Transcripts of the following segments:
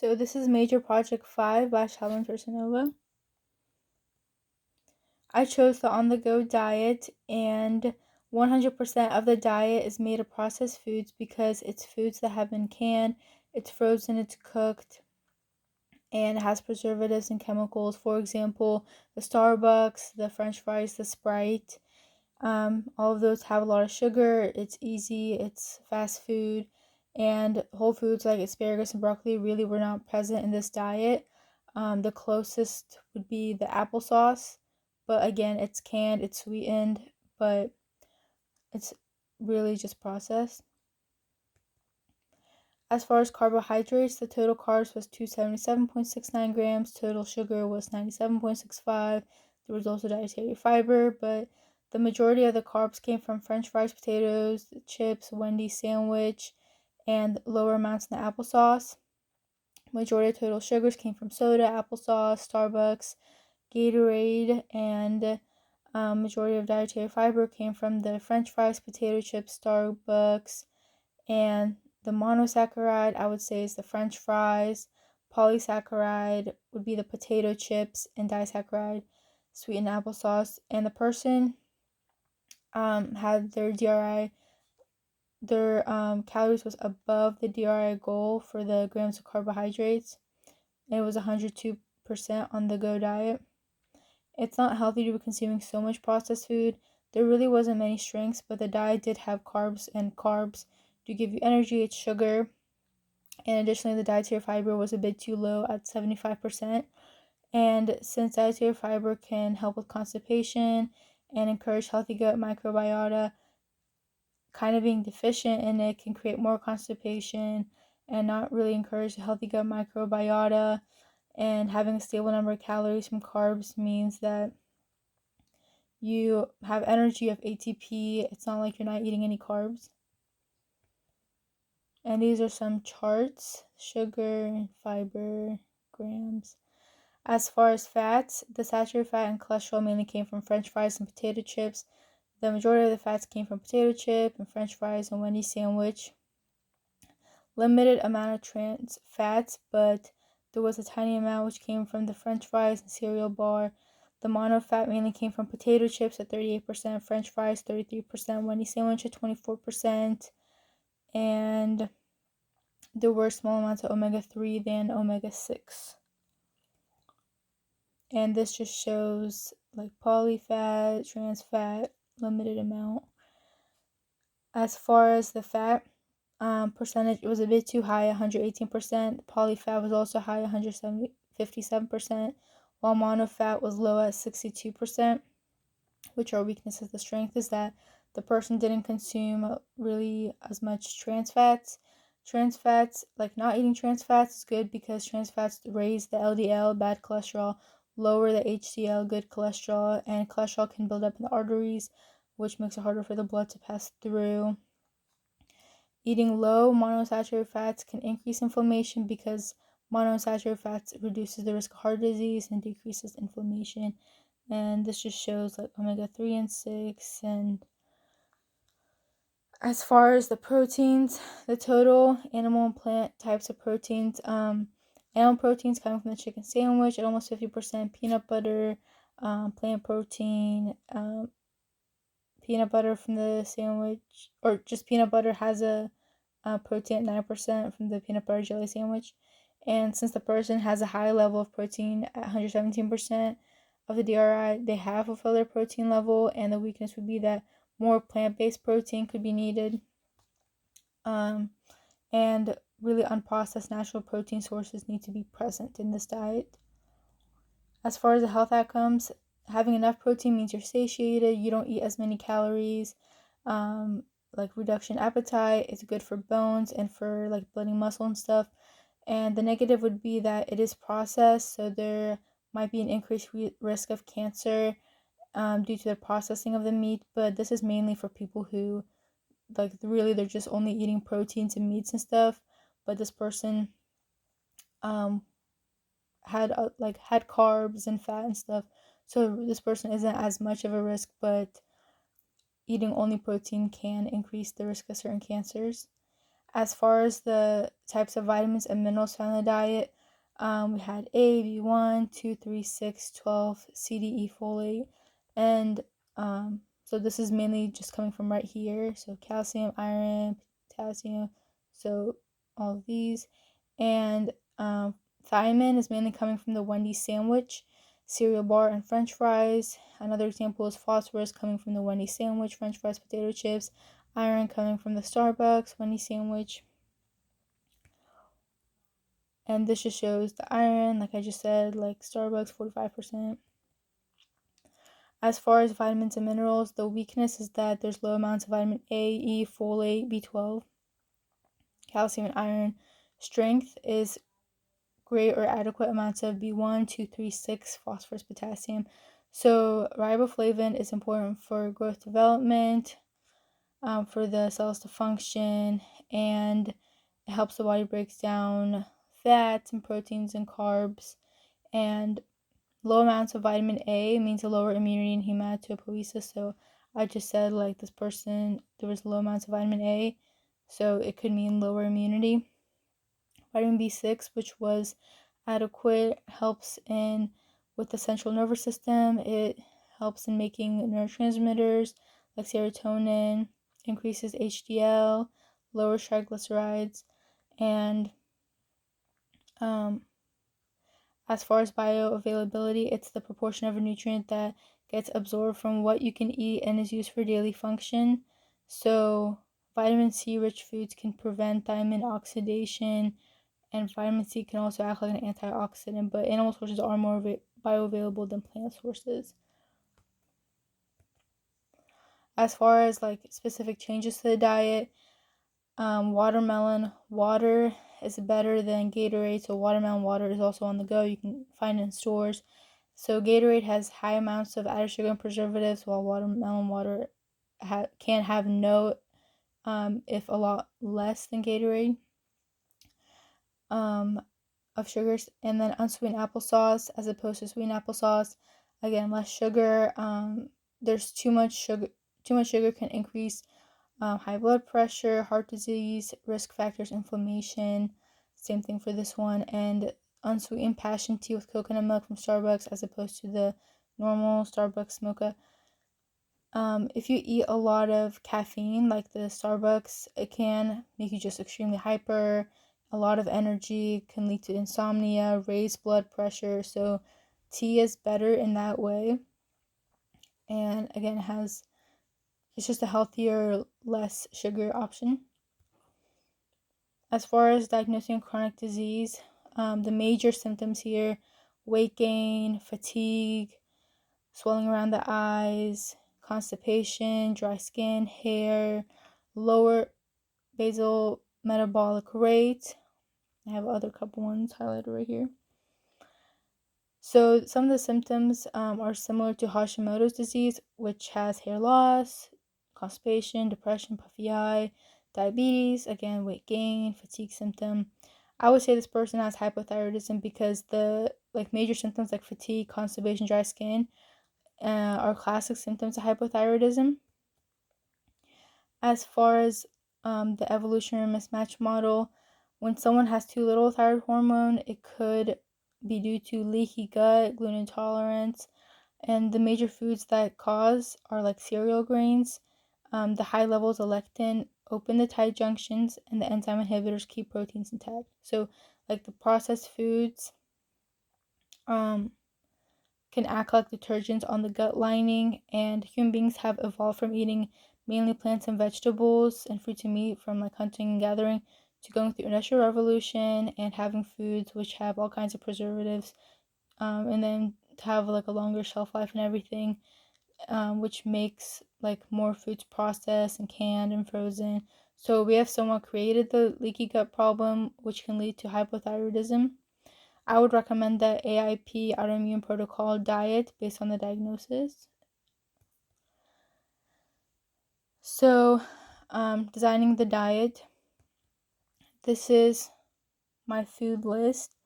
So this is Major Project 5 by Shalom Tersanova. I chose the on-the-go diet, and 100% of the diet is made of processed foods because it's foods that have been canned, it's frozen, it's cooked, and it has preservatives and chemicals. For example, the Starbucks, the French fries, the Sprite. All of those have a lot of sugar. It's easy. It's fast food, and whole foods like asparagus and broccoli really were not present in this diet. The closest would be the applesauce, but again, it's canned, it's sweetened, but it's really just processed. As far as carbohydrates, the total carbs was 277.69 grams, total sugar was 97.65. There was also dietary fiber, but the majority of the carbs came from French fries, potatoes, chips, Wendy's sandwich, and lower amounts in the applesauce. Majority of total sugars came from soda, applesauce, Starbucks, Gatorade, and majority of dietary fiber came from the French fries, potato chips, Starbucks, and the monosaccharide, I would say, is the French fries. Polysaccharide would be the potato chips, and disaccharide, sweetened applesauce. And the person had their DRI, their calories was above the DRI goal for the grams of carbohydrates. And it was 102% on the go diet. It's not healthy to be consuming so much processed food. There really wasn't many strengths, but the diet did have carbs, and carbs do give you energy. It's sugar. And additionally, the dietary fiber was a bit too low at 75%. And since dietary fiber can help with constipation and encourage healthy gut microbiota, kind of being deficient in it can create more constipation and not really encourage the healthy gut microbiota. And having a stable number of calories from carbs means that you have energy of ATP. It's not like you're not eating any carbs. And these are some charts: sugar, fiber, grams. As far as fats, the saturated fat and cholesterol mainly came from French fries and potato chips. The majority of the fats came from potato chip and French fries and Wendy's sandwich. Limited amount of trans fats, but there was a tiny amount which came from the French fries and cereal bar. The mono fat mainly came from potato chips at 38%, French fries 33%, Wendy's sandwich at 24%, and there were small amounts of omega-3 than omega-6. And this just shows like polyfat, trans fat, limited amount. As far as the fat percentage, it was a bit too high, 118%. Polyfat was also high, 157%, while monofat was low at 62%, which our weakness is the strength is that the person didn't consume really as much trans fats. Trans fats, like not eating trans fats is good because trans fats raise the LDL, bad cholesterol, lower the HDL, good cholesterol, and cholesterol can build up in the arteries, which makes it harder for the blood to pass through. Eating low monosaturated fats can increase inflammation because monosaturated fats reduces the risk of heart disease and decreases inflammation. And this just shows like omega-3 and 6. And as far as the proteins, the total animal and plant types of proteins, animal proteins coming from the chicken sandwich at almost 50%, peanut butter, plant protein, peanut butter from the sandwich, or just peanut butter has a protein at 9% from the peanut butter jelly sandwich. And since the person has a high level of protein at 117% of the DRI, they have fulfilled their protein level, and the weakness would be that more plant-based protein could be needed. And really unprocessed natural protein sources need to be present in this diet. As far as the health outcomes, having enough protein means you're satiated, you don't eat as many calories, like reduction appetite. It's good for bones and for like building muscle and stuff. And the negative would be that it is processed, so there might be an increased risk of cancer due to the processing of the meat. But this is mainly for people who like really they're just only eating proteins and meats and stuff. But this person had had carbs and fat and stuff, so this person isn't as much of a risk, but eating only protein can increase the risk of certain cancers. As far as the types of vitamins and minerals found in the diet, we had A, B1, 2, 3, 6, 12, C, D, E, folate, and so this is mainly just coming from right here. So calcium, iron, potassium, so all of these. And thiamine is mainly coming from the Wendy's sandwich, cereal bar, and french fries. Another example is phosphorus coming from the Wendy's sandwich, french fries, potato chips. Iron coming from the Starbucks, Wendy's sandwich. And this just shows the iron, like I just said, like Starbucks, 45%. As far as vitamins and minerals, the weakness is that there's low amounts of vitamin A, E, folate, B12, calcium, and iron. Strength is great or adequate amounts of B1, 2, 3, 6, phosphorus, potassium. So riboflavin is important for growth development, for the cells to function, and it helps the body break down fats and proteins and carbs. And low amounts of vitamin A means a lower immunity and hematopoiesis. So I just said like this person, there was low amounts of vitamin A, so it could mean lower immunity. Vitamin B6, which was adequate, helps in with the central nervous system. It helps in making neurotransmitters like serotonin, increases HDL, lowers triglycerides, and as far as bioavailability, it's the proportion of a nutrient that gets absorbed from what you can eat and is used for daily function. So vitamin C rich foods can prevent thiamine oxidation, and vitamin C can also act like an antioxidant, but animal sources are more bioavailable than plant sources. As far as like specific changes to the diet, watermelon water is better than Gatorade, so watermelon water is also on the go. You can find it in stores. So Gatorade has high amounts of added sugar and preservatives, while watermelon water can have no, if a lot less than Gatorade, of sugars. And then unsweetened applesauce as opposed to sweetened applesauce, again less sugar. There's too much sugar. Too much sugar can increase high blood pressure, heart disease, risk factors, inflammation. Same thing for this one. And unsweetened passion tea with coconut milk from Starbucks as opposed to the normal Starbucks mocha. If you eat a lot of caffeine, like the Starbucks, it can make you just extremely hyper. A lot of energy can lead to insomnia, raised blood pressure. So tea is better in that way. And again, it's just a healthier, less sugar option. As far as diagnosing chronic disease, the major symptoms here: weight gain, fatigue, swelling around the eyes, constipation, dry skin, hair, lower basal metabolic rate. I have other couple ones highlighted right here. So some of the symptoms are similar to Hashimoto's disease, which has hair loss, constipation, depression, puffy eye, diabetes, again, weight gain, fatigue symptom. I would say this person has hypothyroidism because the major symptoms like fatigue, constipation, dry skin are classic symptoms of hypothyroidism. As far as the evolutionary mismatch model, when someone has too little thyroid hormone, it could be due to leaky gut, gluten intolerance, and the major foods that cause are like cereal grains. The high levels of lectin open the tight junctions, and the enzyme inhibitors keep proteins intact. So, like the processed foods, can act like detergents on the gut lining, and human beings have evolved from eating mainly plants and vegetables and fruits and meat from like hunting and gathering to going through industrial revolution and having foods which have all kinds of preservatives, and then to have like a longer shelf life and everything, which makes like more foods processed and canned and frozen. So we have somewhat created the leaky gut problem, which can lead to hypothyroidism. I would recommend the AIP autoimmune protocol diet based on the diagnosis. So, designing the diet. This is my food list.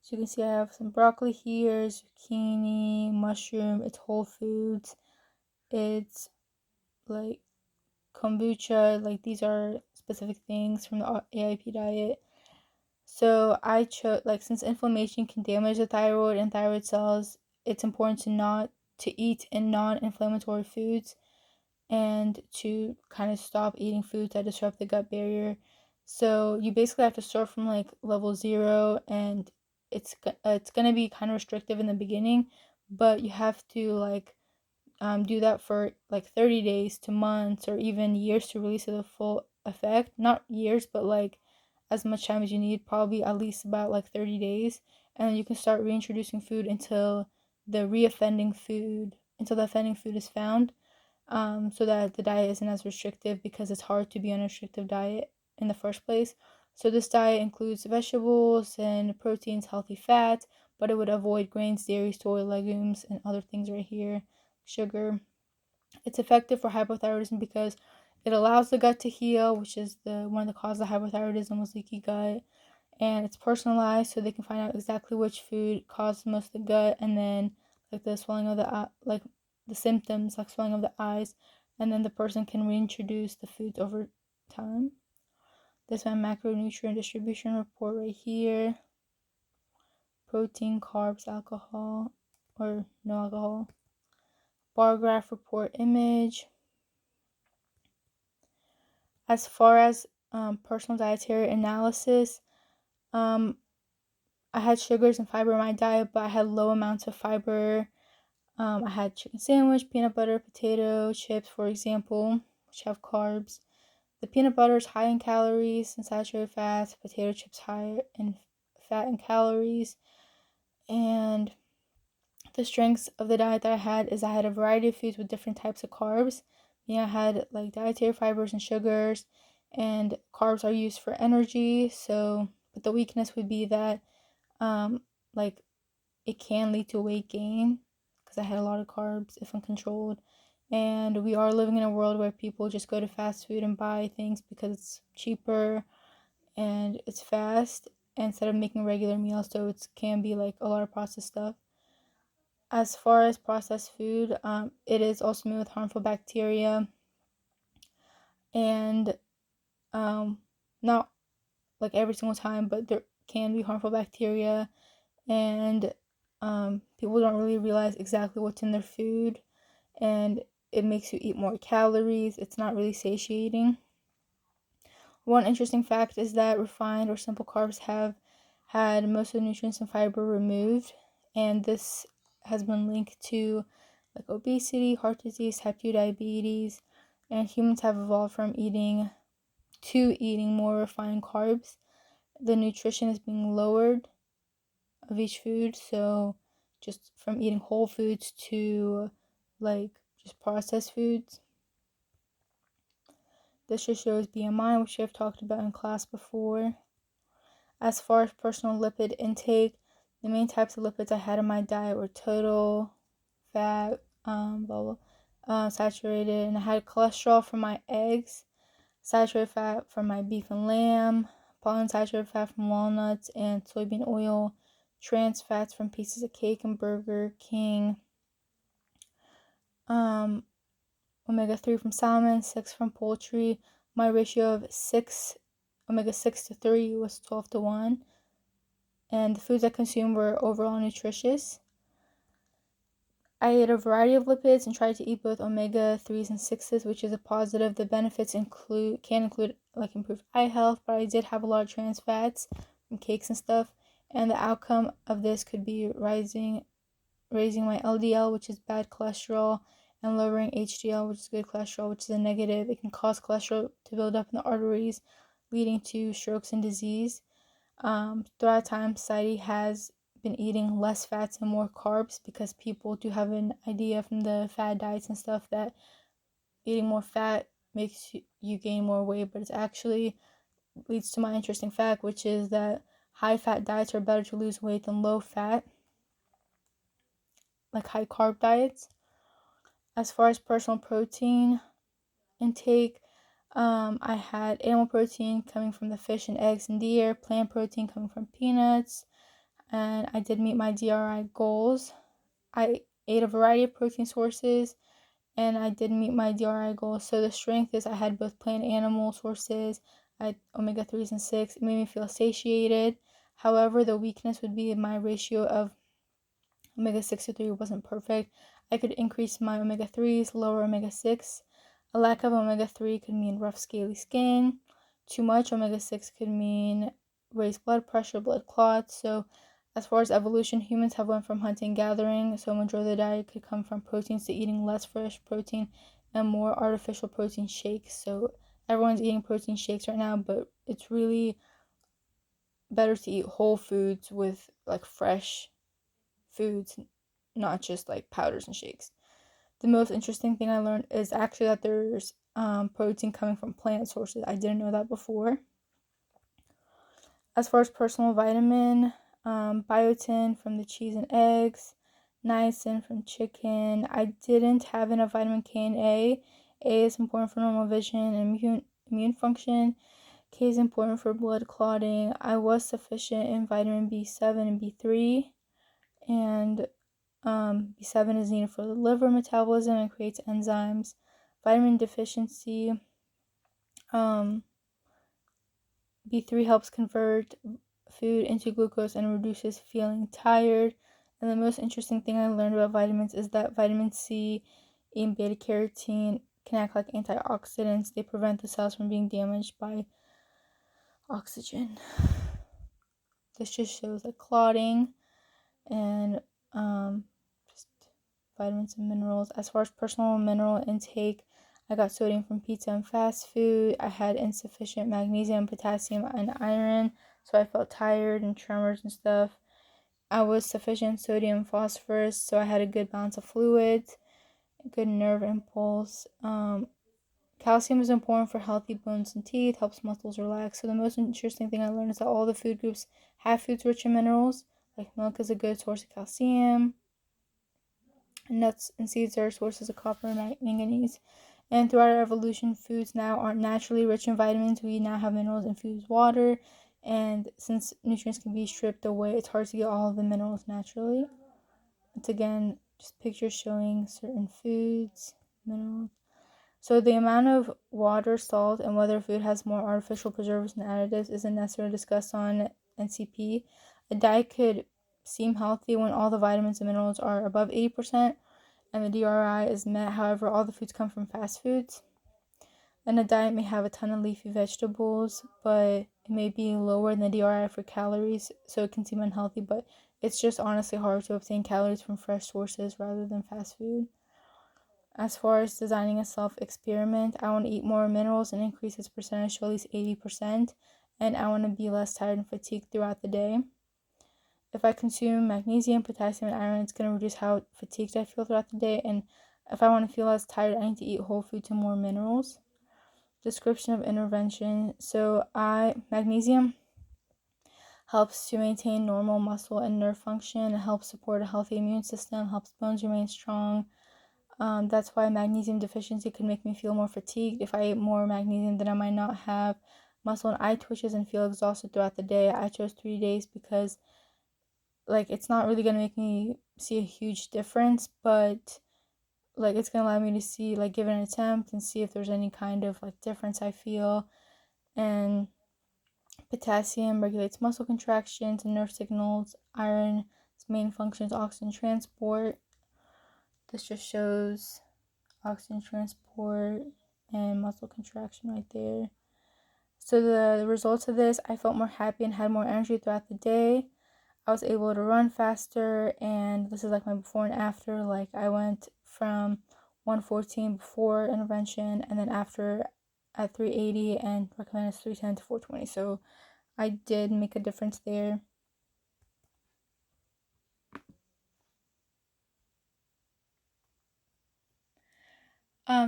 So you can see I have some broccoli here, zucchini, mushroom. It's whole foods. It's like kombucha. Like these are specific things from the AIP diet. So I chose, like, since inflammation can damage the thyroid and thyroid cells, it's important to eat in non-inflammatory foods and to kind of stop eating foods that disrupt the gut barrier. So you basically have to start from like level 0, and it's gonna be kind of restrictive in the beginning, but you have to like do that for like 30 days to months or even years to release the full effect. Not years, but like as much time as you need, probably at least about like 30 days. And then you can start reintroducing food until the offending food is found, so that the diet isn't as restrictive, because it's hard to be on a restrictive diet in the first place. So this diet includes vegetables and proteins, healthy fats, but it would avoid grains, dairy, soy, legumes, and other things right here, sugar. It's effective for hypothyroidism because it allows the gut to heal, which is the one of the causes of hypothyroidism was leaky gut. And it's personalized, so they can find out exactly which food caused most of the gut, and then like the swelling of the eye, like the symptoms like swelling of the eyes, and then the person can reintroduce the foods over time. This is my macronutrient distribution report right here. Protein, carbs, alcohol, or no alcohol. Bar graph report image. As far as personal dietary analysis, I had sugars and fiber in my diet, but I had low amounts of fiber. I had chicken sandwich, peanut butter, potato chips, for example, which have carbs. The peanut butter is high in calories and saturated fats. Potato chips high in fat and calories. And the strengths of the diet that I had is I had a variety of foods with different types of carbs. Yeah, I had like dietary fibers and sugars, and carbs are used for energy. So, but the weakness would be that, like, it can lead to weight gain because I had a lot of carbs if uncontrolled. And we are living in a world where people just go to fast food and buy things because it's cheaper and it's fast instead of making regular meals. So it can be like a lot of processed stuff. As far as processed food, it is also made with harmful bacteria, and not like every single time, but there can be harmful bacteria, and people don't really realize exactly what's in their food, and it makes you eat more calories. It's not really satiating. One interesting fact is that refined or simple carbs have had most of the nutrients and fiber removed, and this has been linked to like obesity, heart disease, type 2 diabetes, and humans have evolved from eating more refined carbs. The nutrition is being lowered of each food, so just from eating whole foods to like just processed foods. This just shows BMI, which I've talked about in class before. As far as personal lipid intake, the main types of lipids I had in my diet were total fat, saturated, and I had cholesterol from my eggs, saturated fat from my beef and lamb, polyunsaturated fat from walnuts and soybean oil, trans fats from pieces of cake and Burger King, omega-3 from salmon, 6 from poultry. My ratio of omega-6 to 3 was 12 to 1. And the foods I consumed were overall nutritious. I ate a variety of lipids and tried to eat both omega-3s and 6s, which is a positive. The benefits can include like improved eye health, but I did have a lot of trans fats from cakes and stuff. And the outcome of this could be raising my LDL, which is bad cholesterol, and lowering HDL, which is good cholesterol, which is a negative. It can cause cholesterol to build up in the arteries, leading to strokes and disease. Throughout time, society has been eating less fats and more carbs because people do have an idea from the fad diets and stuff that eating more fat makes you gain more weight, but it actually leads to my interesting fact, which is that high fat diets are better to lose weight than low fat, like high carb diets. As far as personal protein intake, I had animal protein coming from the fish and eggs and deer, plant protein coming from peanuts, and I did meet my DRI goals. I ate a variety of protein sources, and I did meet my DRI goals. So the strength is I had both plant and animal sources. I had omega-3s and 6. It made me feel satiated. However, the weakness would be my ratio of omega-6 to 3 wasn't perfect. I could increase my omega-3s, lower omega-6. A lack of omega-3 could mean rough, scaly skin. Too much omega-6 could mean raised blood pressure, blood clots. So as far as evolution, humans have went from hunting and gathering, so majority of the diet could come from proteins, to eating less fresh protein and more artificial protein shakes. So everyone's eating protein shakes right now, but it's really better to eat whole foods with like fresh foods, not just like powders and shakes. The most interesting thing I learned is actually that there's protein coming from plant sources. I didn't know that before. As far as personal vitamin, biotin from the cheese and eggs, niacin from chicken. I didn't have enough vitamin K and A. A is important for normal vision and immune function. K is important for blood clotting. I was sufficient in vitamin B7 and B3, and B7 is needed for the liver metabolism and creates enzymes. Vitamin deficiency, um, B3 helps convert food into glucose and reduces feeling tired. And the most interesting thing I learned about vitamins is that vitamin C and beta carotene can act like antioxidants. They prevent the cells from being damaged by oxygen. This just shows like clotting and just vitamins and minerals. As far as personal mineral intake, I got sodium from pizza and fast food. I had insufficient magnesium, potassium, and iron, so I felt tired and tremors and stuff. I was sufficient sodium and phosphorus, so I had a good balance of fluids, a good nerve impulse. Calcium is important for healthy bones and teeth, helps muscles relax. So the most interesting thing I learned is that all the food groups have foods rich in minerals. Like milk is a good source of calcium. Nuts and seeds are sources of copper and manganese. And throughout our evolution, foods now aren't naturally rich in vitamins. We now have minerals infused water. And since nutrients can be stripped away, it's hard to get all of the minerals naturally. It's again just pictures showing certain foods, minerals. So the amount of water, salt, and whether food has more artificial preservatives and additives isn't necessarily discussed on NCP. A diet could seem healthy when all the vitamins and minerals are above 80% and the DRI is met. However, all the foods come from fast foods. And a diet may have a ton of leafy vegetables, but it may be lower than the DRI for calories, so it can seem unhealthy, but it's just honestly hard to obtain calories from fresh sources rather than fast food. As far as designing a self-experiment, I want to eat more minerals and increase its percentage to at least 80%, and I want to be less tired and fatigued throughout the day. If I consume magnesium, potassium, and iron, it's going to reduce how fatigued I feel throughout the day, and if I want to feel less tired, I need to eat whole foods and more minerals. Description of intervention. So magnesium helps to maintain normal muscle and nerve function. It helps support a healthy immune system, helps bones remain strong. That's why magnesium deficiency could make me feel more fatigued. If I ate more magnesium, then I might not have muscle and eye twitches and feel exhausted throughout the day. I chose 3 days because like it's not really gonna make me see a huge difference, but like it's gonna allow me to see, like, give it an attempt and see if there's any kind of like difference I feel. And potassium regulates muscle contractions and nerve signals. Iron's main function is oxygen transport. This just shows oxygen transport and muscle contraction right there. So the results of this, I felt more happy and had more energy throughout the day. I was able to run faster, and this is like my before and after. Like I went from 114 before intervention, and then after at 380, and recommended 310 to 420. So I did make a difference there.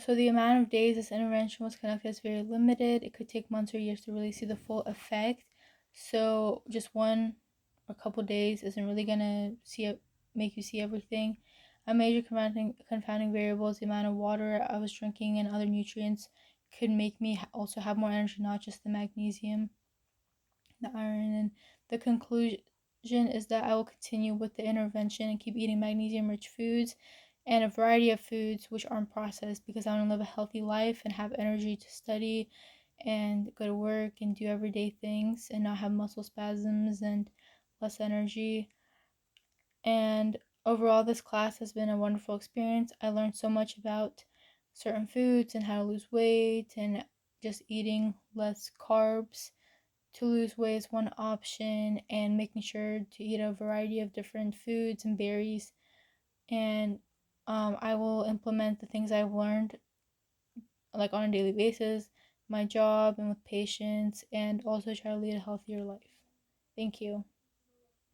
So the amount of days this intervention was conducted is very limited. It could take months or years to really see the full effect. So just one or couple days isn't really gonna make you see everything. A major confounding variable is the amount of water I was drinking, and other nutrients could make me also have more energy, not just the magnesium, the iron. And the conclusion is that I will continue with the intervention and keep eating magnesium rich foods, and a variety of foods which aren't processed, because I want to live a healthy life and have energy to study and go to work and do everyday things and not have muscle spasms and less energy. And overall, this class has been a wonderful experience. I learned so much about certain foods and how to lose weight, and just eating less carbs to lose weight is one option, and making sure to eat a variety of different foods and berries. And I will implement the things I've learned like on a daily basis, my job and with patients, and also try to lead a healthier life. Thank you.